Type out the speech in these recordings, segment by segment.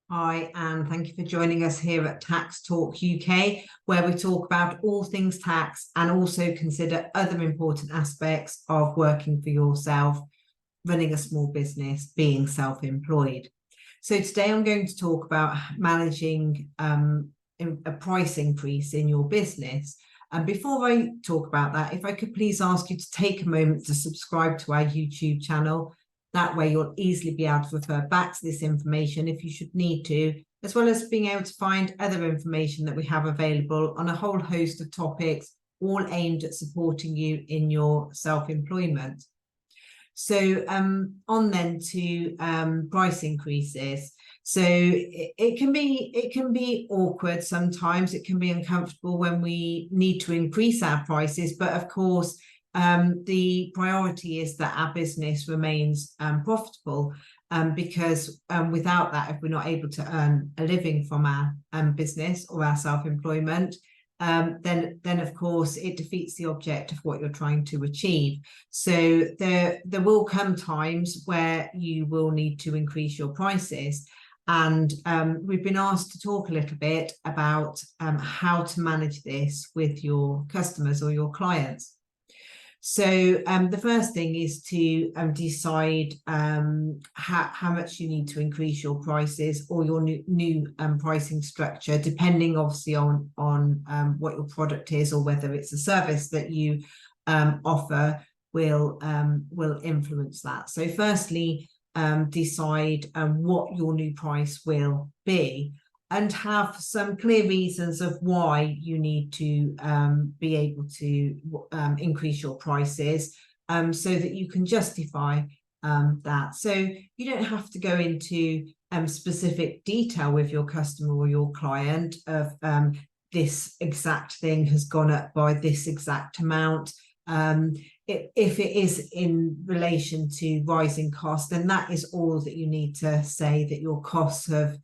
Hi, and thank you for joining us here at Tax Talk UK, where we talk about all things tax and also consider other important aspects of working for yourself, running a small business, being self-employed. So today I'm going to talk about managing a price increase in your business. And before I talk about that, if I could please ask you to take a moment to subscribe to our YouTube channel. That way you'll easily be able to refer back to this information if you should need to, as well as being able to find other information that we have available on a whole host of topics, all aimed at supporting you in your self-employment. So on then to price increases. So it can be awkward sometimes. It can be uncomfortable when we need to increase our prices, but of course the priority is that our business remains profitable, because without that, if we're not able to earn a living from our business or our self-employment, then of course it defeats the object of what you're trying to achieve. So there will come times where you will need to increase your prices. And we've been asked to talk a little bit about how to manage this with your customers or your clients. So the first thing is to decide how much you need to increase your prices or your new pricing structure, depending obviously on what your product is or whether it's a service that you offer will influence that. So firstly, decide what your new price will be, and have some clear reasons of why you need to be able to increase your prices, so that you can justify that. So you don't have to go into specific detail with your customer or your client of this exact thing has gone up by this exact amount. If it is in relation to rising costs, then that is all that you need to say, that your costs have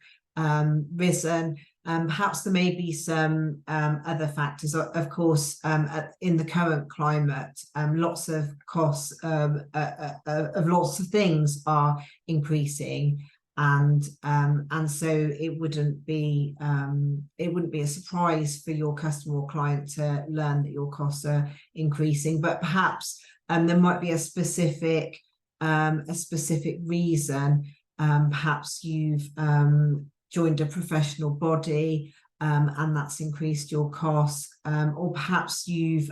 risen. Perhaps there may be some other factors. Of course, in the current climate, lots of costs of lots of things are increasing, and so it wouldn't be a surprise for your customer or client to learn that your costs are increasing. But perhaps there might be a specific reason. Perhaps you've joined a professional body, and that's increased your costs, or perhaps you've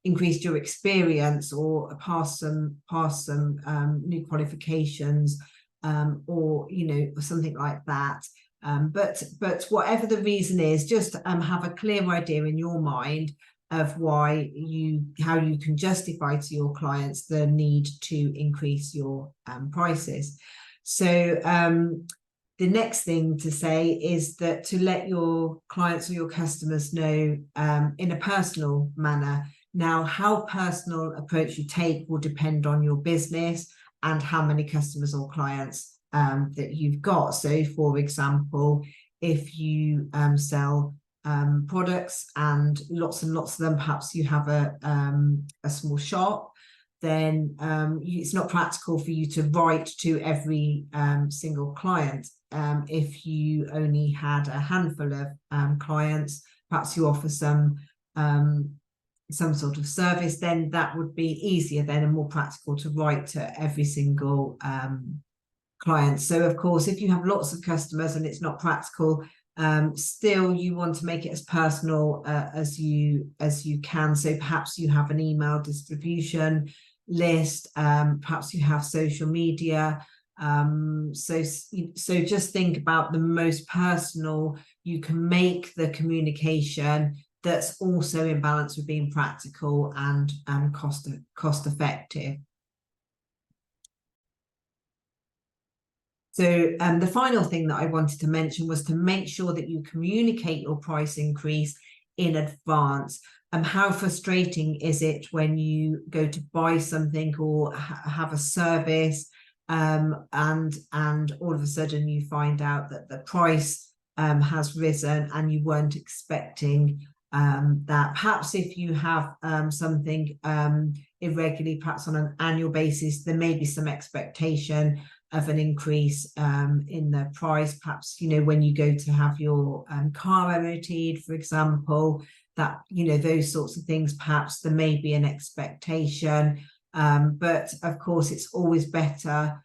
increased your experience or passed some new qualifications, or something like that. But whatever the reason is, just have a clear idea in your mind of how you can justify to your clients the need to increase your prices. So the next thing to say is that to let your clients or your customers know in a personal manner. Now, how personal approach you take will depend on your business and how many customers or clients that you've got. So, for example, if you sell products and lots of them, perhaps you have a small shop, then it's not practical for you to write to every single client. If you only had a handful of clients, perhaps you offer some sort of service, then that would be easier then and more practical to write to every single client. So of course, if you have lots of customers and it's not practical, still you want to make it as personal as you can. So perhaps you have an email distribution list, perhaps you have social media. So just think about the most personal you can make the communication, that's also in balance with being practical and cost effective. So the final thing that I wanted to mention was to make sure that you communicate your price increase in advance. How frustrating is it when you go to buy something or have a service, and all of a sudden you find out that the price has risen and you weren't expecting that. Perhaps if you have something irregularly, perhaps on an annual basis, there may be some expectation of an increase in the price. Perhaps, you know, when you go to have your car MOT'd, for example, that, you know, those sorts of things, perhaps there may be an expectation. But of course, it's always better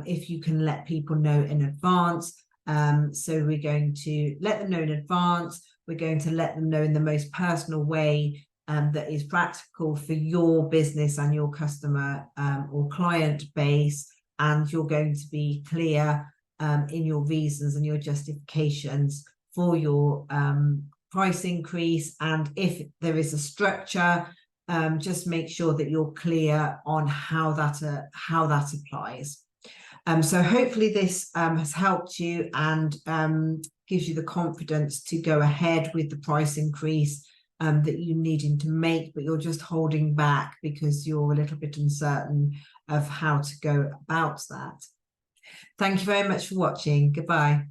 if you can let people know in advance. So we're going to let them know in advance. We're going to let them know in the most personal way that is practical for your business and your customer or client base. And you're going to be clear in your reasons and your justifications for your price increase. And if there is a structure, just make sure that you're clear on how that applies. So hopefully this has helped you and gives you the confidence to go ahead with the price increase that you're needing to make, but you're just holding back because you're a little bit uncertain of how to go about that. Thank you very much for watching. Goodbye.